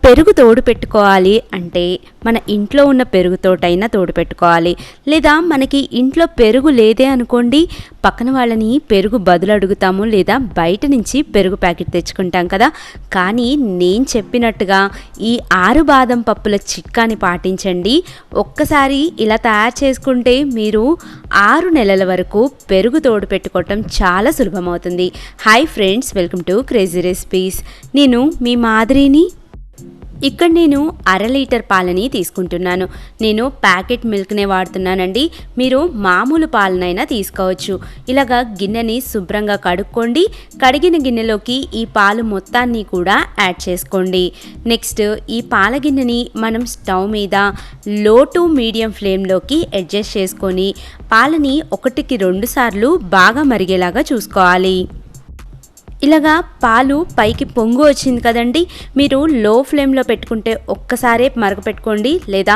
పెరుగు తోడు పెట్టుకోవాలి అంటే మన ఇంట్లో ఉన్న పెరుగుతోటైనా తోడు పెట్టుకోవాలి. లేదా మనకి ఇంట్లో పెరుగు లేదే అనుకోండి, పక్కన వాళ్ళని పెరుగు బదులు అడుగుతాము, లేదా బయట నుంచి పెరుగు ప్యాకెట్ తెచ్చుకుంటాం కదా. కానీ నేను చెప్పినట్టుగా ఈ 6 బాదం పప్పుల చిట్కాని పాటించండి. ఒక్కసారి ఇలా తయారు చేసుకుంటే మీరు 6 నెలల వరకు పెరుగు తోడు పెట్టుకోవటం చాలా సులభమవుతుంది. Hi friends, welcome to crazy recipes. నేను మీ మాదిరిని. ఇక్కడ నేను 1/2 లీటర్ పాలని తీసుకుంటున్నాను. నేను ప్యాకెట్ మిల్క్నే వాడుతున్నానండి. మీరు మామూలు పాలనైనా తీసుకోవచ్చు. ఇలాగా గిన్నెని శుభ్రంగా కడుక్కోండి. కడిగిన గిన్నెలోకి ఈ పాలు మొత్తాన్ని కూడా యాడ్ చేసుకోండి. నెక్స్ట్ ఈ పాల గిన్నెని మనం స్టవ్ మీద లో టు మీడియం ఫ్లేమ్లోకి అడ్జస్ట్ చేసుకొని పాలని 1కి 2 సార్లు బాగా మరిగేలాగా చూసుకోవాలి. ఇలాగా పాలు పైకి పొంగు వచ్చింది కదండి, మీరు లో ఫ్లేమ్లో పెట్టుకుంటే ఒక్కసారే మరగపెట్టుకోండి, లేదా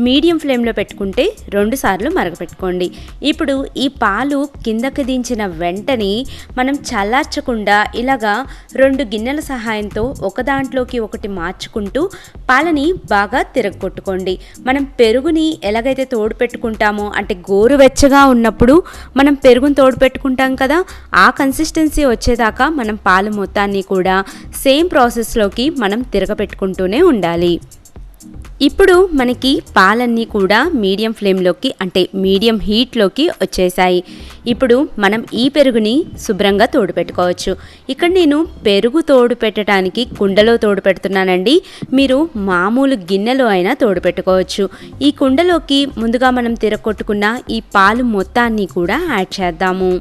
మీడియం ఫ్లేమ్లో పెట్టుకుంటే 2 సార్లు మరగపెట్టుకోండి. ఇప్పుడు ఈ పాలు కిందకి దించిన వెంటనే మనం చల్లార్చకుండా ఇలాగా 2 గిన్నెల సహాయంతో ఒక దాంట్లోకి ఒకటి మార్చుకుంటూ పాలని బాగా తిరగొట్టుకోండి. మనం పెరుగుని ఎలాగైతే తోడు పెట్టుకుంటామో, అంటే గోరువెచ్చగా ఉన్నప్పుడు మనం పెరుగుని తోడు పెట్టుకుంటాం కదా, ఆ కన్సిస్టెన్సీ వచ్చేదాకా మనం పాలు మొత్తాన్ని కూడా సేమ్ ప్రాసెస్లోకి మనం తిరగపెట్టుకుంటూనే ఉండాలి. ఇప్పుడు మనకి పాలన్నీ కూడా మీడియం ఫ్లేమ్లోకి, అంటే మీడియం హీట్లోకి వచ్చేసాయి. ఇప్పుడు మనం ఈ పెరుగుని శుభ్రంగా తోడు పెట్టుకోవచ్చు. ఇక్కడ నేను పెరుగు తోడు పెట్టడానికి కుండలో తోడు పెడుతున్నానండి. మీరు మామూలు గిన్నెలో అయినా తోడు పెట్టుకోవచ్చు. ఈ కుండలోకి ముందుగా మనం తిరగొట్టుకున్న ఈ పాలు మొత్తాన్ని కూడా యాడ్ చేద్దాము.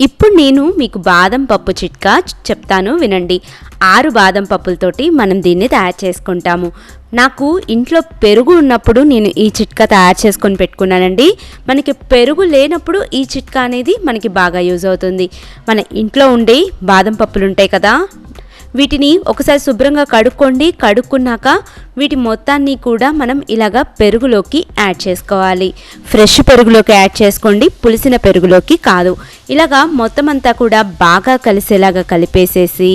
ఇప్పుడు నేను మీకు బాదం పప్పు చిట్కా చెప్తాను, వినండి. 6 బాదం పప్పులతోటి మనం దీన్ని తయారు చేసుకుంటాము. నాకు ఇంట్లో పెరుగు ఉన్నప్పుడు నేను ఈ చిట్కా తయారు చేసుకొని పెట్టుకున్నానండి. మనకి పెరుగు లేనప్పుడు ఈ చిట్కా అనేది మనకి బాగా యూజ్ అవుతుంది. మన ఇంట్లో ఉండే బాదం పప్పులు ఉంటాయి కదా, వీటిని ఒకసారి శుభ్రంగా కడుక్కోండి. కడుక్కున్నాక వీటి మొత్తాన్ని కూడా మనం ఇలాగా పెరుగులోకి యాడ్ చేసుకోవాలి. ఫ్రెష్ పెరుగులోకి యాడ్ చేసుకోండి, పులిసిన పెరుగులోకి కాదు. ఇలాగా మొత్తం అంతా కూడా బాగా కలిసేలాగా కలిపేసేసి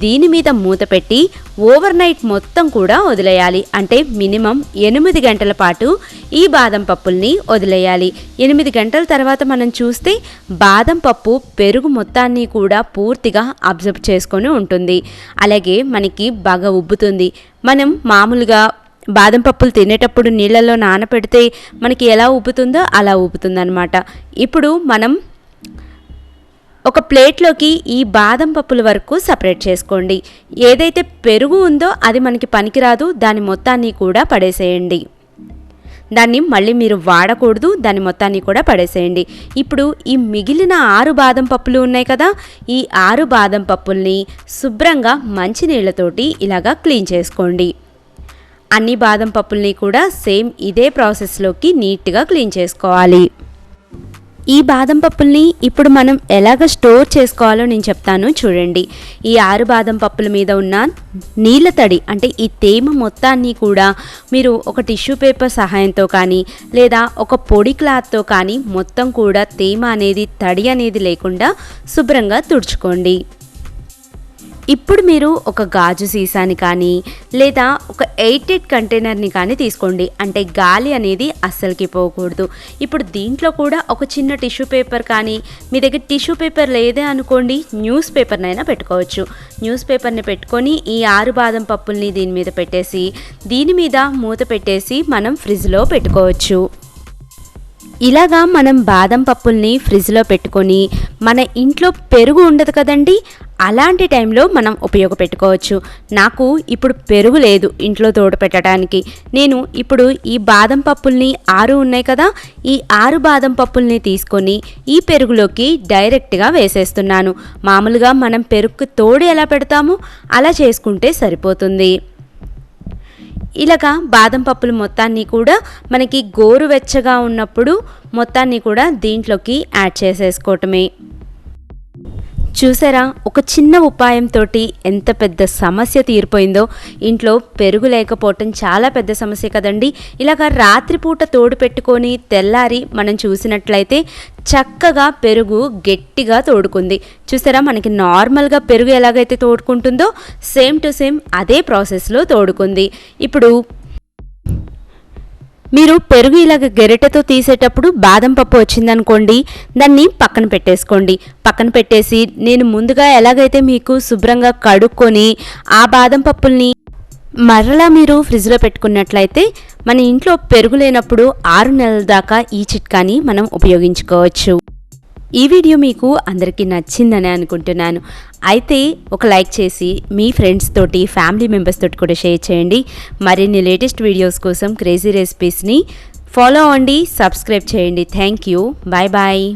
దీని మీద మూత పెట్టి ఓవర్ నైట్ మొత్తం కూడా వదిలేయాలి. అంటే మినిమం 8 గంటల పాటు ఈ బాదం పప్పుల్ని వదిలేయాలి. 8 గంటల తర్వాత మనం చూస్తే బాదం పప్పు పెరుగు మొత్తాన్ని కూడా పూర్తిగా అబ్జర్వ్ చేసుకొని ఉంటుంది. అలాగే మనకి బాగా ఉబ్బుతుంది. మనం మామూలుగా బాదం పప్పులు తినేటప్పుడు నీళ్ళల్లో నానపెడితే మనకి ఎలా ఉబ్బుతుందో అలా ఉబ్బుతుందన్నమాట. ఇప్పుడు మనం ఒక ప్లేట్లోకి ఈ బాదం పప్పుల వరకు సపరేట్ చేసుకోండి. ఏదైతే పెరుగు ఉందో అది మనకి పనికిరాదు, దాని మొత్తాన్ని కూడా పడేసేయండి. దాన్ని మళ్ళీ మీరు వాడకూడదు, దాని మొత్తాన్ని కూడా పడేసేయండి. ఇప్పుడు ఈ మిగిలిన 6 బాదం పప్పులు ఉన్నాయి కదా, ఈ 6 బాదం పప్పుల్ని శుభ్రంగా మంచినీళ్ళతోటి ఇలాగా క్లీన్ చేసుకోండి. అన్ని బాదం పప్పుల్ని కూడా సేమ్ ఇదే ప్రాసెస్లోకి నీట్గా క్లీన్ చేసుకోవాలి. ఈ బాదం పప్పుల్ని ఇప్పుడు మనం ఎలాగ స్టోర్ చేసుకోవాలో నేను చెప్తాను, చూడండి. ఈ 6 బాదం పప్పుల మీద ఉన్న నీళ్ళ తడి, అంటే ఈ తేమ మొత్తాన్ని కూడా మీరు ఒక టిష్యూ పేపర్ సహాయంతో కానీ, లేదా ఒక పొడి క్లాత్తో కానీ మొత్తం కూడా తేమ అనేది, తడి అనేది లేకుండా శుభ్రంగా తుడుచుకోండి. ఇప్పుడు మీరు ఒక గాజు సీసాని కానీ, లేదా ఒక ఎయిటెడ్ కంటైనర్ని కానీ తీసుకోండి. అంటే గాలి అనేది అస్సలకి పోకూడదు. ఇప్పుడు దీంట్లో కూడా ఒక చిన్న టిష్యూ పేపర్ కానీ, మీ దగ్గర టిష్యూ పేపర్ లేదే అనుకోండి, న్యూస్ పేపర్నైనా పెట్టుకోవచ్చు. న్యూస్ పేపర్ని పెట్టుకొని ఈ 6 బాదం పప్పుల్ని దీని మీద పెట్టేసి, దీని మీద మూత పెట్టేసి మనం ఫ్రిడ్జ్లో పెట్టుకోవచ్చు. ఇలాగా మనం బాదం పప్పుల్ని ఫ్రిడ్జ్లో పెట్టుకొని, మన ఇంట్లో పెరుగు ఉండదు కదండి, అలాంటి టైంలో మనం ఉపయోగపెట్టుకోవచ్చు. నాకు ఇప్పుడు పెరుగు లేదు ఇంట్లో తోడు పెట్టడానికి. నేను ఇప్పుడు ఈ బాదం పప్పుల్ని 6 ఉన్నాయి కదా, ఈ 6 బాదం పప్పుల్ని తీసుకొని ఈ పెరుగులోకి డైరెక్ట్గా వేసేస్తున్నాను. మామూలుగా మనం పెరుగుకి తోడు ఎలా పెడతామో అలా చేసుకుంటే సరిపోతుంది. ఇలాగా బాదం పప్పులు మొత్తాన్ని కూడా మనకి గోరువెచ్చగా ఉన్నప్పుడు మొత్తాన్ని కూడా దీంట్లోకి యాడ్ చేసేసుకోవటమే. చూసారా, ఒక చిన్న ఉపాయంతో ఎంత పెద్ద సమస్య తీరిపోయిందో. ఇంట్లో పెరుగు లేకపోవటం చాలా పెద్ద సమస్య కదండి. ఇలాగ రాత్రిపూట తోడు పెట్టుకొని తెల్లారి మనం చూసినట్లయితే చక్కగా పెరుగు గట్టిగా తోడుకుంది. చూసారా, మనకి నార్మల్గా పెరుగు ఎలాగైతే తోడుకుంటుందో సేమ్ టు సేమ్ అదే ప్రాసెస్లో తోడుకుంది. ఇప్పుడు మీరు పెరుగు ఇలాగ గెరిటెతో తీసేటప్పుడు బాదం పప్పు వచ్చిందనుకోండి, దాన్ని పక్కన పెట్టేసుకోండి. పక్కన పెట్టేసి నేను ముందుగా ఎలాగైతే మీకు శుభ్రంగా కడుక్కొని ఆ బాదం పప్పుల్ని మరలా మీరు ఫ్రిడ్జ్లో పెట్టుకున్నట్లయితే మన ఇంట్లో పెరుగు లేనప్పుడు 6 నెలల దాకా ఈ చిట్కాని మనం ఉపయోగించుకోవచ్చు. ఈ వీడియో మీకు అందరికీ నచ్చిందని అనుకుంటున్నాను. అయితే ఒక లైక్ చేసి మీ ఫ్రెండ్స్ తోటి, ఫ్యామిలీ మెంబర్స్ తోటి కూడా షేర్ చేయండి. మరిన్ని లేటెస్ట్ వీడియోస్ కోసం క్రేజీ రెసిపీస్ని ఫాలో అవ్వండి, సబ్స్క్రైబ్ చేయండి. Thank you. Bye bye.